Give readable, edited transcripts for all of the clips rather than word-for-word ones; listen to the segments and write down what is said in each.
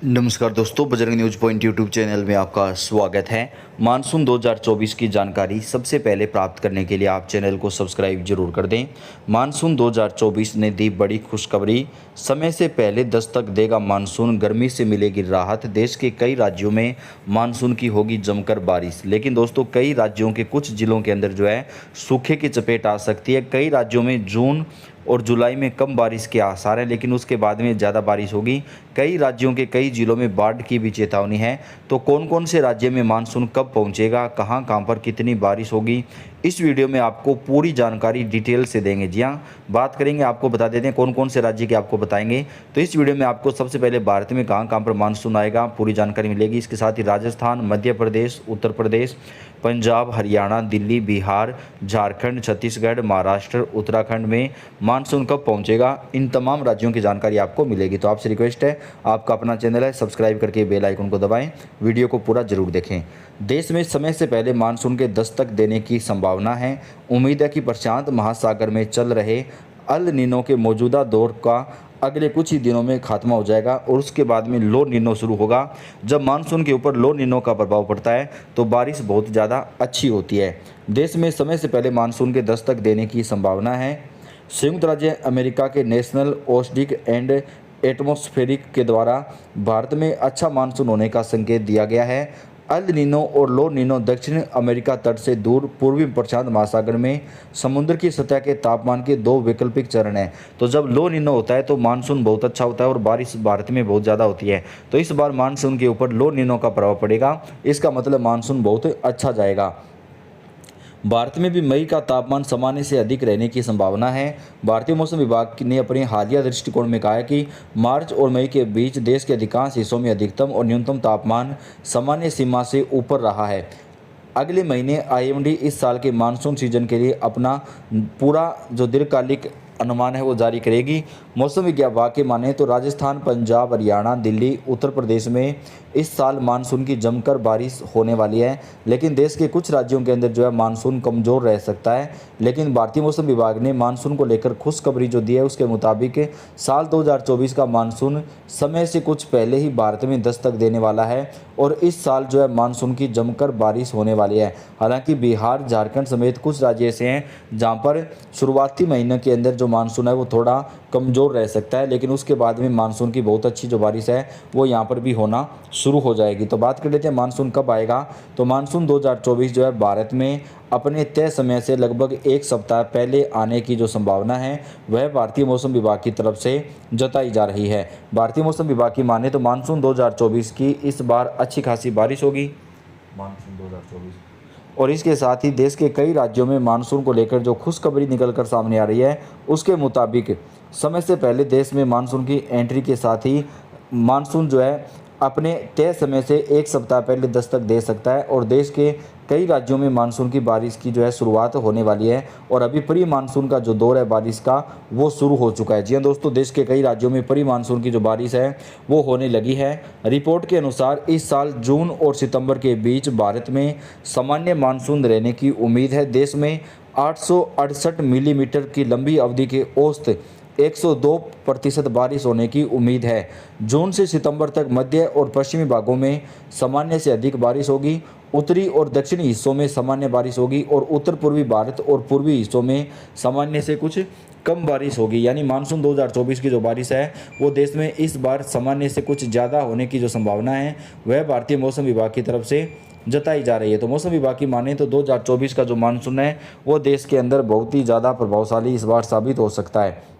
नमस्कार दोस्तों, Bajrang news point YouTube channel में आपका स्वागत है। मानसून 2024 की जानकारी सबसे पहले प्राप्त करने के लिए आप चैनल को सब्सक्राइब जरूर कर दें। मानसून 2024 ने दी बड़ी खुशखबरी, समय से पहले दस्तक देगा मानसून, गर्मी से मिलेगी राहत। देश के कई राज्यों में मानसून की होगी जमकर बारिश, लेकिन दोस्तों कई राज्यों के कुछ जिलों के अंदर जो है सूखे की चपेट आ सकती है। कई राज्यों में जून और जुलाई में कम बारिश के आसार हैं, लेकिन उसके बाद में ज़्यादा बारिश होगी। कई राज्यों के कई जिलों में बाढ़ की भी चेतावनी है। तो कौन कौन से राज्य में मानसून कब पहुंचेगा, कहां कहां पर कितनी बारिश होगी, इस वीडियो में आपको पूरी जानकारी डिटेल से देंगे। जी हाँ, बात करेंगे, आपको बता देते हैं कौन कौन से राज्य के आपको बताएंगे। तो इस वीडियो में आपको सबसे पहले भारत में कहां कहां पर मानसून आएगा पूरी जानकारी मिलेगी। इसके साथ ही राजस्थान, मध्य प्रदेश, उत्तर प्रदेश, पंजाब, हरियाणा, दिल्ली, बिहार, झारखंड, छत्तीसगढ़, महाराष्ट्र, उत्तराखंड में मानसून कब पहुंचेगा, इन तमाम राज्यों की जानकारी आपको मिलेगी। तो आपसे रिक्वेस्ट है, आपका अपना चैनल है, सब्सक्राइब करके बेल आइकन को दबाएं, वीडियो को पूरा जरूर देखें। देश में समय से पहले मानसून के दस्तक देने की संभावना है। उम्मीद है कि प्रशांत महासागर में चल रहे अल नीनो के मौजूदा दौर का अगले कुछ ही दिनों में खात्मा हो जाएगा और उसके बाद में लो नीनो शुरू होगा। जब मानसून के ऊपर लो नीनो का प्रभाव पड़ता है तो बारिश बहुत ज़्यादा अच्छी होती है। देश में समय से पहले मानसून के दस्तक देने की संभावना है। संयुक्त राज्य अमेरिका के नेशनल ओशनिक एंड एटमॉस्फेरिक के द्वारा भारत में अच्छा मानसून होने का संकेत दिया गया है। अल नीनो और लो नीनो दक्षिण अमेरिका तट से दूर पूर्वी प्रशांत महासागर में समुद्र की सतह के तापमान के दो वैकल्पिक चरण हैं। तो जब लो नीनो होता है तो मानसून बहुत अच्छा होता है और बारिश भारत में बहुत ज़्यादा होती है। तो इस बार मानसून के ऊपर लो नीनो का प्रभाव पड़ेगा, इसका मतलब मानसून बहुत अच्छा जाएगा। भारत में भी मई का तापमान सामान्य से अधिक रहने की संभावना है। भारतीय मौसम विभाग ने अपने हालिया दृष्टिकोण में कहा है कि मार्च और मई के बीच देश के अधिकांश हिस्सों में अधिकतम और न्यूनतम तापमान सामान्य सीमा से ऊपर रहा है। अगले महीने आईएमडी इस साल के मानसून सीजन के लिए अपना पूरा जो दीर्घकालिक अनुमान है वो जारी करेगी। मौसम विभाग के माने तो राजस्थान, पंजाब, हरियाणा, दिल्ली, उत्तर प्रदेश में इस साल मानसून की जमकर बारिश होने वाली है, लेकिन देश के कुछ राज्यों के अंदर जो है मानसून कमज़ोर रह सकता है। लेकिन भारतीय मौसम विभाग ने मानसून को लेकर खुशखबरी जो दी है उसके मुताबिक साल 2024 का मानसून समय से कुछ पहले ही भारत में दस्तक देने वाला है और इस साल जो है मानसून की जमकर बारिश होने वाली है। हालांकि बिहार, झारखंड समेत कुछ राज्य ऐसे हैं जहां पर शुरुआती महीने के अंदर जो मानसून है वो थोड़ा कमज़ोर रह सकता है, लेकिन उसके बाद में मानसून की बहुत अच्छी जो बारिश है वो यहाँ पर भी होना शुरू हो जाएगी। तो बात कर लेते हैं मानसून कब आएगा। तो मानसून 2024 जो है भारत में अपने तय समय से लगभग एक सप्ताह पहले आने की जो संभावना है वह भारतीय मौसम विभाग की तरफ से जताई जा रही है। भारतीय मौसम विभाग की माने तो मानसून 2024 की इस बार अच्छी खासी बारिश होगी मानसून 2024, और इसके साथ ही देश के कई राज्यों में मानसून को लेकर जो खुशखबरी निकल कर सामने आ रही है उसके मुताबिक समय से पहले देश में मानसून की एंट्री के साथ ही मानसून जो है अपने तय समय से एक सप्ताह पहले दस्तक दे सकता है और देश के कई राज्यों में मानसून की बारिश की जो है शुरुआत होने वाली है और अभी प्री मानसून का जो दौर है बारिश का वो शुरू हो चुका है। जी हाँ दोस्तों, देश के कई राज्यों में प्री मानसून की जो बारिश है वो होने लगी है। रिपोर्ट के अनुसार इस साल जून और सितंबर के बीच भारत में सामान्य मानसून रहने की उम्मीद है। देश में 868 मिलीमीटर की लंबी अवधि के औसत 102% बारिश होने की उम्मीद है। जून से सितंबर तक मध्य और पश्चिमी भागों में सामान्य से अधिक बारिश होगी। उत्तरी और दक्षिणी हिस्सों में सामान्य बारिश होगी और उत्तर पूर्वी भारत और पूर्वी हिस्सों में सामान्य से कुछ कम बारिश होगी। यानी मानसून 2024 की जो बारिश है वो देश में इस बार सामान्य से कुछ ज़्यादा होने की जो संभावना है वह भारतीय मौसम विभाग की तरफ से जताई जा रही है। तो मौसम विभाग की माने तो 2024 का जो मानसून है वो देश के अंदर बहुत ही ज़्यादा प्रभावशाली इस बार साबित हो सकता है।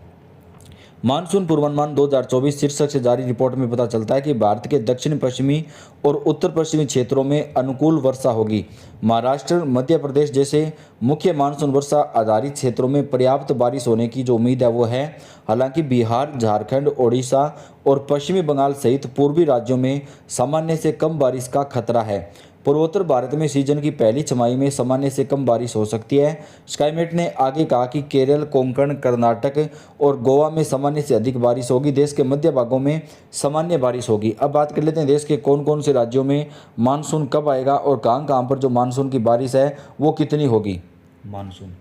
मानसून पूर्वानुमान 2024 शीर्षक से जारी रिपोर्ट में पता चलता है कि भारत के दक्षिण पश्चिमी और उत्तर पश्चिमी क्षेत्रों में अनुकूल वर्षा होगी। महाराष्ट्र, मध्य प्रदेश जैसे मुख्य मानसून वर्षा आधारित क्षेत्रों में पर्याप्त बारिश होने की जो उम्मीद है वो है। हालांकि बिहार, झारखंड, ओडिशा और पश्चिमी बंगाल सहित पूर्वी राज्यों में सामान्य से कम बारिश का खतरा है। पूर्वोत्तर भारत में सीजन की पहली छमाही में सामान्य से कम बारिश हो सकती है। स्काईमेट ने आगे कहा कि केरल, कोंकण, कर्नाटक और गोवा में सामान्य से अधिक बारिश होगी। देश के मध्य भागों में सामान्य बारिश होगी। अब बात कर लेते हैं देश के कौन कौन से राज्यों में मानसून कब आएगा और कहां कहां पर जो मानसून की बारिश है वो कितनी होगी। मानसून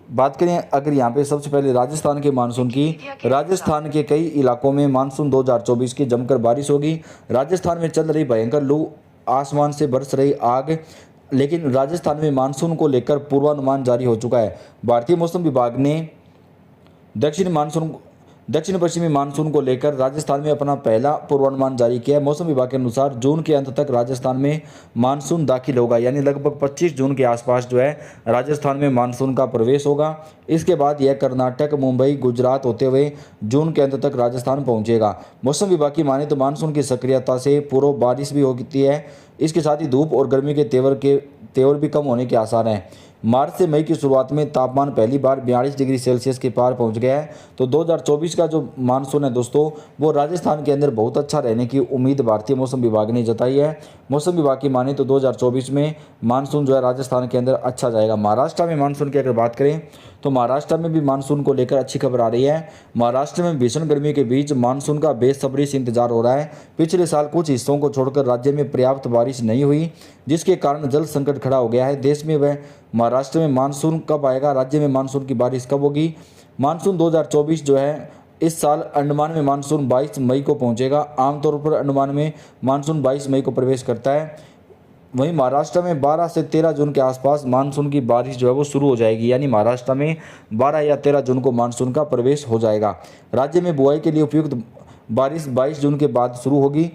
बात करें अगर यहाँ पे सबसे पहले राजस्थान के मानसून की, राजस्थान के कई इलाकों में मानसून 2024 की जमकर बारिश होगी। राजस्थान में चल रही भयंकर लू, आसमान से बरस रही आग, लेकिन राजस्थान में मानसून को लेकर पूर्वानुमान जारी हो चुका है। भारतीय मौसम विभाग ने दक्षिण पश्चिमी मानसून को लेकर राजस्थान में अपना पहला पूर्वानुमान जारी किया है। मौसम विभाग के अनुसार जून के अंत तक राजस्थान में मानसून दाखिल होगा, यानी लगभग 25 जून के आसपास जो है राजस्थान में मानसून का प्रवेश होगा। इसके बाद यह कर्नाटक, मुंबई, गुजरात होते हुए जून के अंत तक राजस्थान पहुंचेगा। मौसम विभाग की माने तो मानसून की सक्रियता से पूर्व बारिश भी होती है। इसके साथ ही धूप और गर्मी के तेवर भी कम होने के आसार हैं। मार्च से मई की शुरुआत में तापमान पहली बार 42 डिग्री सेल्सियस के पार पहुंच गया है। तो 2024 का जो मानसून है दोस्तों, वो राजस्थान के अंदर बहुत अच्छा रहने की उम्मीद भारतीय मौसम विभाग ने जताई है। मौसम विभाग की माने तो 2024 में मानसून जो है राजस्थान के अंदर अच्छा जाएगा। महाराष्ट्र में मानसून की अगर बात करें तो महाराष्ट्र में भी मानसून को लेकर अच्छी खबर आ रही है। महाराष्ट्र में भीषण गर्मी के बीच मानसून का बेसब्री से इंतजार हो रहा है। पिछले साल कुछ हिस्सों को छोड़कर राज्य में पर्याप्त बारिश नहीं हुई, जिसके कारण जल संकट खड़ा हो गया है। देश में वह महाराष्ट्र में मानसून कब आएगा, राज्य में मानसून की बारिश कब होगी? मानसून 2024 जो है इस साल अंडमान में मानसून 22 मई को पहुंचेगा। आमतौर पर अंडमान में मानसून 22 मई को प्रवेश करता है। वहीं महाराष्ट्र में 12 से 13 जून के आसपास मानसून की बारिश जो है वो शुरू हो जाएगी, यानी महाराष्ट्र में 12 या 13 जून को मानसून का प्रवेश हो जाएगा। राज्य में बुआई के लिए उपयुक्त बारिश 22 जून के बाद शुरू होगी।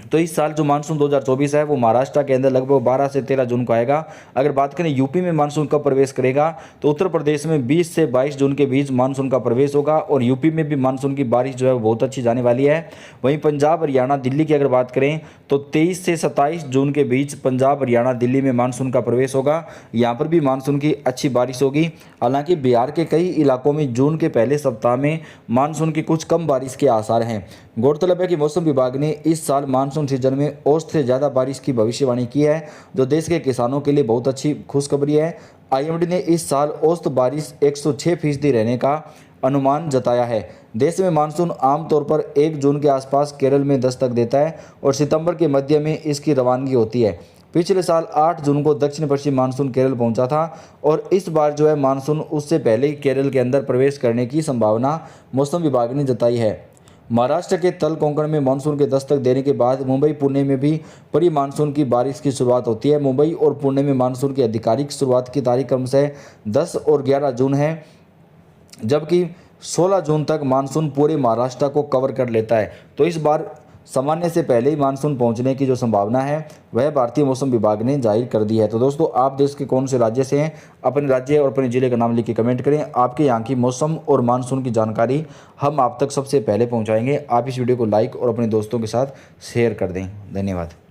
तो इस साल जो मानसून 2024 है वो महाराष्ट्र के अंदर लगभग 12 से 13 जून को आएगा। अगर बात करें यूपी में मानसून कब प्रवेश करेगा, तो उत्तर प्रदेश में 20 से 22 जून के बीच मानसून का प्रवेश होगा और यूपी में भी मानसून की बारिश जो है वो बहुत अच्छी जाने वाली है। वहीं पंजाब, हरियाणा, दिल्ली की अगर बात करें तो 23 से 27 जून के बीच पंजाब, हरियाणा, दिल्ली में मानसून का प्रवेश होगा। यहाँ पर भी मानसून की अच्छी बारिश होगी। हालांकि बिहार के कई इलाकों में जून के पहले सप्ताह में मानसून की कुछ कम बारिश के आसार हैं। गौरतलब है कि मौसम विभाग ने इस साल मानसून सीजन में औसत से ज़्यादा बारिश की भविष्यवाणी की है, जो देश के किसानों के लिए बहुत अच्छी खुशखबरी है। आईएमडी ने इस साल औसत बारिश 106% रहने का अनुमान जताया है। देश में मानसून आमतौर पर 1 जून के आसपास केरल में दस्तक देता है और सितंबर के मध्य में इसकी रवानगी होती है। पिछले साल 8 जून को दक्षिण पश्चिम मानसून केरल पहुंचा था और इस बार जो है मानसून उससे पहले ही केरल के अंदर प्रवेश करने की संभावना मौसम विभाग ने जताई है। महाराष्ट्र के तल कोंकण में मानसून के दस्तक देने के बाद मुंबई, पुणे में भी प्री मानसून की बारिश की शुरुआत होती है। मुंबई और पुणे में मानसून की आधिकारिक शुरुआत की तारीख क्रमशः 10 और 11 जून है, जबकि 16 जून तक मानसून पूरे महाराष्ट्र को कवर कर लेता है। तो इस बार सामान्य से पहले ही मानसून पहुंचने की जो संभावना है वह भारतीय मौसम विभाग ने जाहिर कर दी है। तो दोस्तों, आप देश के कौन से राज्य से हैं, अपने राज्य और अपने ज़िले का नाम लिख के कमेंट करें। आपके यहाँ की मौसम और मानसून की जानकारी हम आप तक सबसे पहले पहुँचाएँगे। आप इस वीडियो को लाइक और अपने दोस्तों के साथ शेयर कर दें। धन्यवाद।